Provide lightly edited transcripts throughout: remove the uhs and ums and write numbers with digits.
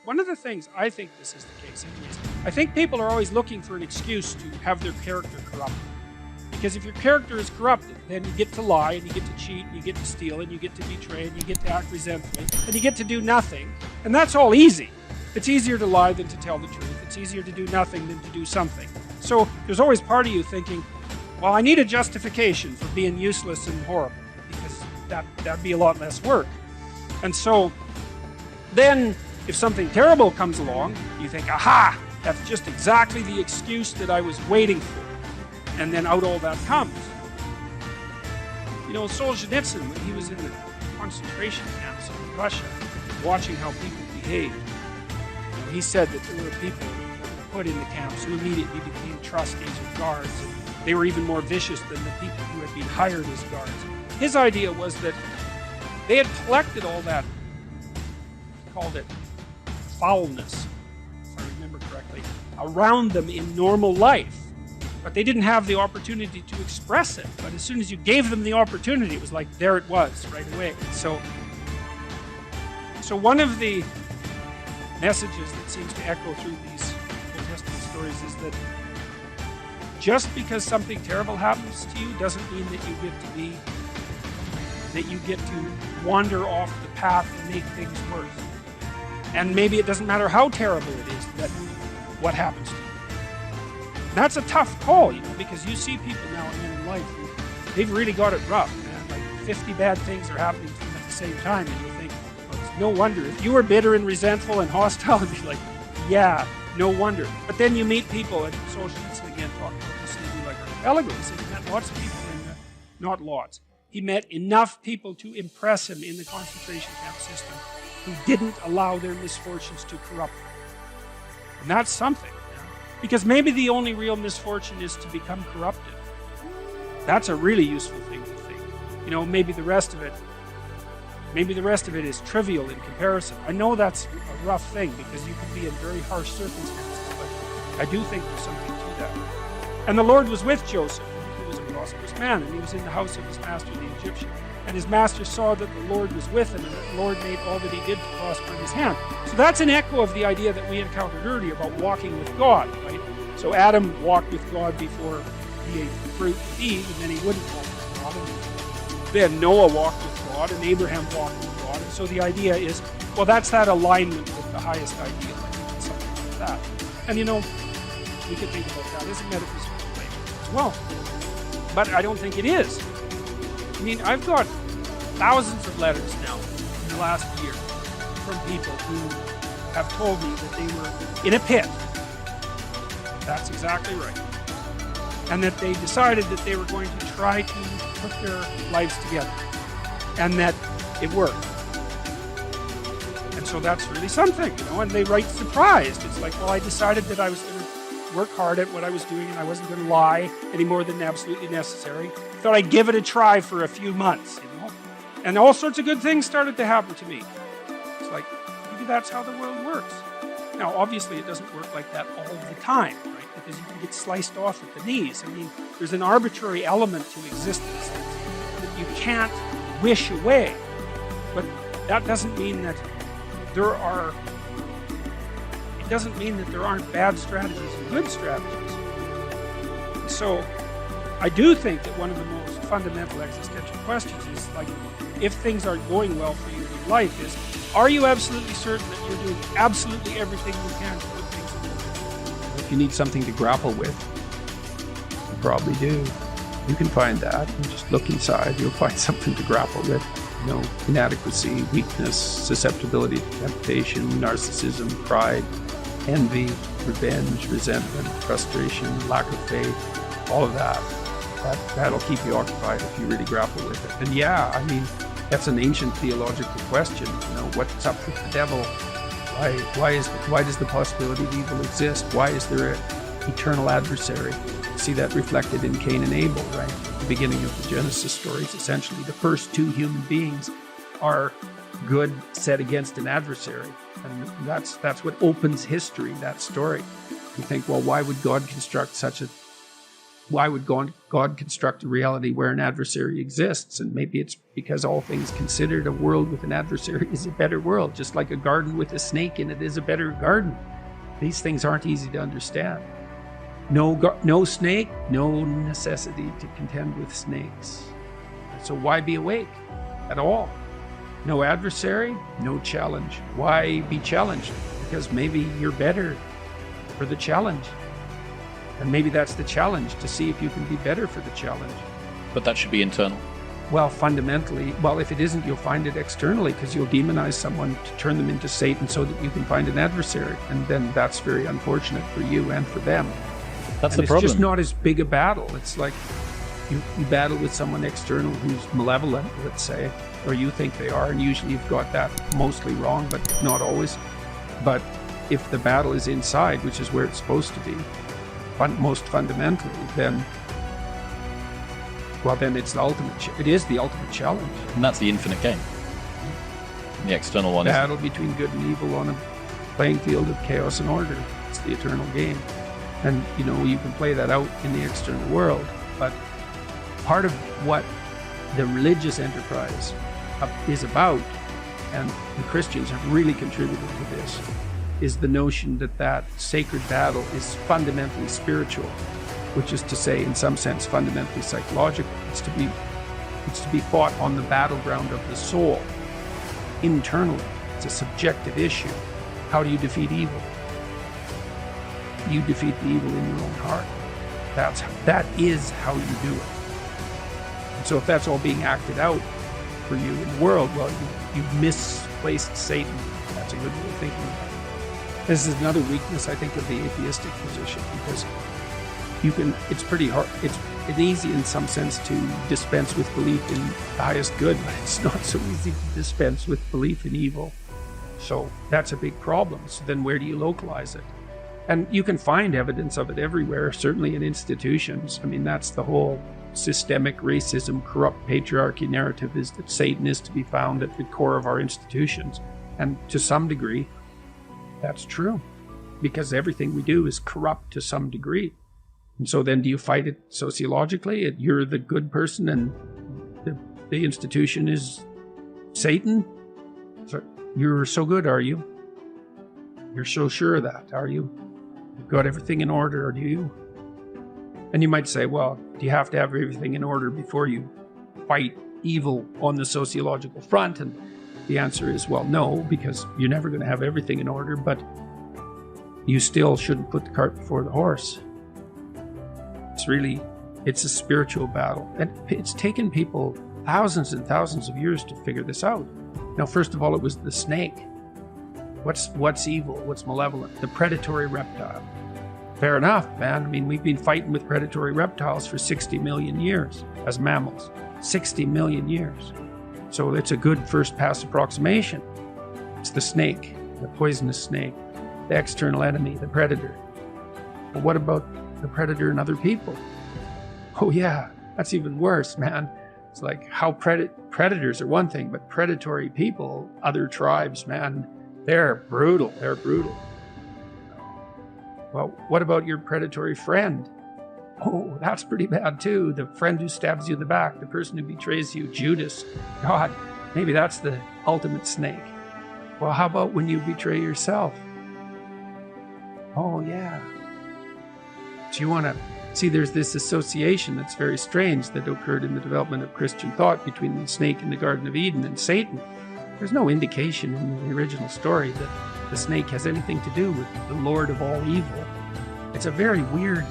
one of the things I think this is the case anyways, I think people are always looking for an excuse to have their character corrupted. Because if your character is corrupted, then you get to lie, and you get to cheat, and you get to steal, and you get to betray, and you get to act resentfully, and you get to do nothing. And that's all easy. It's easier to lie than to tell the truth. It's easier to do nothing than to do something. So there's always part of you thinking, well, I need a justification for being useless and horrible, because that'd be a lot less work. And so then if something terrible comes along, you think, aha, that's just exactly the excuse that I was waiting for. And then out all that comes. You know, Solzhenitsyn, when he was in the concentration camps in Russia, watching how people behaved, he said that there were people put in the camps who immediately became trustees or guards, and they were even more vicious than the people who had been hired as guards. His idea was that they had collected all that, he called it foulness, if I remember correctly, around them in normal life. But they didn't have the opportunity to express it. But as soon as you gave them the opportunity, it was like, there it was, right away. So one of the messages that seems to echo through these Old Testament stories is that just because something terrible happens to you doesn't mean that you get to wander off the path and make things worse. And maybe it doesn't matter how terrible it is that what happens to you. That's a tough call, you know, because you see people now and then in life who they've really got it rough, man. Like 50 bad things are happening to them at the same time, and you think, well, it's no wonder. If you were bitter and resentful and hostile, it'd be like, yeah, no wonder. But then you meet people, and Solzhenitsyn again talked about this in like Archipelago. He said he met lots of people not lots. He met enough people to impress him in the concentration camp system who didn't allow their misfortunes to corrupt them. And that's something. Because maybe the only real misfortune is to become corrupted. That's a really useful thing to think. You know, maybe the rest of it is trivial in comparison. I know that's a rough thing because you can be in very harsh circumstances, but I do think there's something to that. And the Lord was with Joseph. He was a prosperous man, and he was in the house of his master, the Egyptian. And his master saw that the Lord was with him, and that the Lord made all that he did to prosper in his hand. So that's an echo of the idea that we encountered earlier about walking with God, right? So Adam walked with God before he ate the fruit with Eve, and then he wouldn't walk with God. And then Noah walked with God, and Abraham walked with God. And so the idea is, well, that's that alignment with the highest ideal, I think, something like that. And you know, we could think about that as a metaphysical claim as well. But I don't think it is. I mean, I've got thousands of letters now in the last year from people who have told me that they were in a pit. That's exactly right. And that they decided that they were going to try to put their lives together. And that it worked. And so that's really something, you know, and they write surprised. It's like, well, I decided that I was going to work hard at what I was doing and I wasn't going to lie any more than absolutely necessary. Thought I'd give it a try for a few months, you know. And all sorts of good things started to happen to me. It's like, maybe that's how the world works. Now, obviously, it doesn't work like that all the time, right? Because you can get sliced off at the knees. I mean, there's an arbitrary element to existence that you can't wish away. But that doesn't mean that there aren't bad strategies and good strategies. So I do think that one of the most fundamental existential questions is, like, if things aren't going well for you in life, is, are you absolutely certain that you're doing absolutely everything you can to put things in order? If you need something to grapple with, you probably do. You can find that. You just look inside, you'll find something to grapple with. You know, inadequacy, weakness, susceptibility to temptation, narcissism, pride, envy, revenge, resentment, frustration, lack of faith, all of that. That'll keep you occupied if you really grapple with it. And yeah, I mean, that's an ancient theological question. You know, what's up with the devil? Why does the possibility of evil exist? Why is there an eternal adversary? See that reflected in Cain and Abel, right? At the beginning of the Genesis stories, essentially, the first two human beings are good set against an adversary. And that's what opens history, that story. You think, well, why would God construct such a why would God construct a reality where an adversary exists? And maybe it's because all things considered, a world with an adversary is a better world, just like a garden with a snake in it is a better garden. These things aren't easy to understand. No snake, no necessity to contend with snakes. So why be awake at all? No adversary, no challenge. Why be challenged? Because maybe you're better for the challenge. And maybe that's the challenge, to see if you can be better for the challenge. But that should be internal. Well, fundamentally, if it isn't, you'll find it externally, because you'll demonize someone to turn them into Satan so that you can find an adversary. And then that's very unfortunate for you and for them. That's and the problem. It's just not as big a battle. It's like you battle with someone external who's malevolent, let's say, or you think they are, and usually you've got that mostly wrong, but not always. But if the battle is inside, which is where it's supposed to be, most fundamentally, then it's the ultimate. It is the ultimate challenge. And that's the infinite game. The external one Battle between good and evil on a playing field of chaos and order. It's the eternal game. And, you can play that out in the external world. But part of what the religious enterprise is about, and the Christians have really contributed to this, is the notion that sacred battle is fundamentally spiritual, which is to say, in some sense, fundamentally psychological. It's to be fought on the battleground of the soul, internally. It's a subjective issue. How do you defeat evil? You defeat the evil in your own heart. That is how you do it. And so if that's all being acted out for you in the world, you've misplaced Satan. That's a good way of thinking about it. This is another weakness, I think, of the atheistic position, because it's pretty hard. It's easy in some sense to dispense with belief in the highest good, but it's not so easy to dispense with belief in evil. So that's a big problem. So then where do you localize it? And you can find evidence of it everywhere, certainly in institutions. I mean, that's the whole systemic racism, corrupt patriarchy narrative, is that Satan is to be found at the core of our institutions. And to some degree, that's true, because everything we do is corrupt to some degree. And so then do you fight it sociologically? You're the good person and the institution is Satan? So you're so good, are you? You're so sure of that, are you? You've got everything in order, do you? And you might say, well, do you have to have everything in order before you fight evil on the sociological front? And the answer is, well, no, because you're never going to have everything in order, but you still shouldn't put the cart before the horse. It's a spiritual battle. And it's taken people thousands and thousands of years to figure this out. Now, first of all, it was the snake. What's evil? What's malevolent? The predatory reptile. Fair enough, man. I mean, we've been fighting with predatory reptiles for 60 million years as mammals. 60 million years. So it's a good first pass approximation. It's the snake, the poisonous snake, the external enemy, the predator. But what about the predator and other people? Oh yeah, that's even worse, man. It's like how predators are one thing, but predatory people, other tribes, man, they're brutal. They're brutal. Well, what about your predatory friend? Oh, that's pretty bad too. The friend who stabs you in the back, the person who betrays you, Judas. God, maybe that's the ultimate snake. Well, how about when you betray yourself? Oh, yeah. So you want to see, there's this association that's very strange that occurred in the development of Christian thought between the snake in the Garden of Eden and Satan. There's no indication in the original story that the snake has anything to do with the Lord of all evil. It's a very weird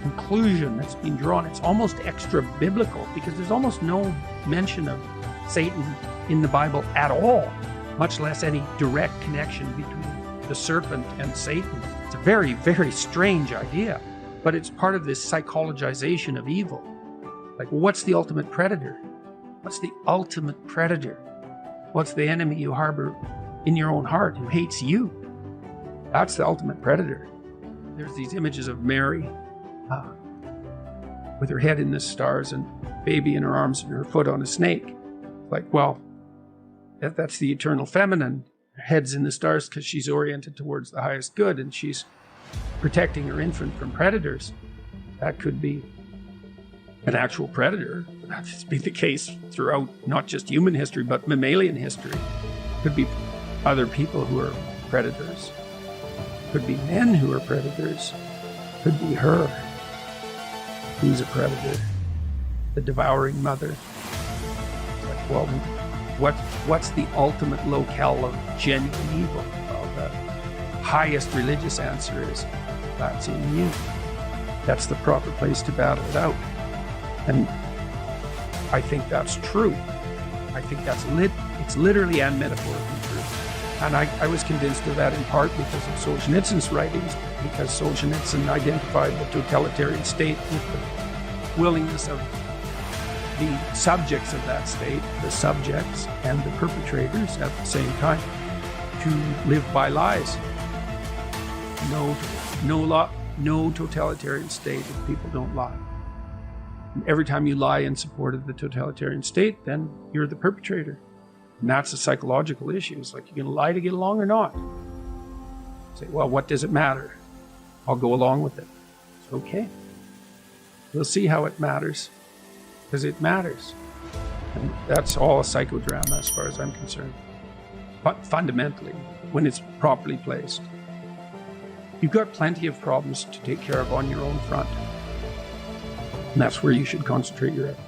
conclusion that's been drawn. It's almost extra biblical, because there's almost no mention of Satan in the Bible at all, much less any direct connection between the serpent and Satan. It's a very, very strange idea, but it's part of this psychologization of evil. Like, well, what's the ultimate predator? What's the ultimate predator? What's the enemy you harbor in your own heart who hates you? That's the ultimate predator. There's these images of Mary with her head in the stars and baby in her arms and her foot on a snake. Like, well, that's the eternal feminine. Her head's in the stars because she's oriented towards the highest good and she's protecting her infant from predators. That could be an actual predator. That's been the case throughout not just human history, but mammalian history. Could be other people who are predators. Could be men who are predators. Could be her, who's a predator, the devouring mother. Like, well, what's the ultimate locale of genuine evil? Well, the highest religious answer is that's in you. That's the proper place to battle it out. And I think that's true. I think it's literally and metaphorically true. And I was convinced of that in part because of Solzhenitsyn's writings, because Solzhenitsyn identified the totalitarian state with the willingness of the subjects of that state, the subjects and the perpetrators at the same time, to live by lies. No totalitarian state if people don't lie. And every time you lie in support of the totalitarian state, then you're the perpetrator. And that's a psychological issue. It's like, you're going to lie to get along or not? Say, well, what does it matter? I'll go along with it. It's okay. We'll see how it matters. Because it matters. And that's all a psychodrama as far as I'm concerned. But fundamentally, when it's properly placed. You've got plenty of problems to take care of on your own front. And that's where you should concentrate your effort.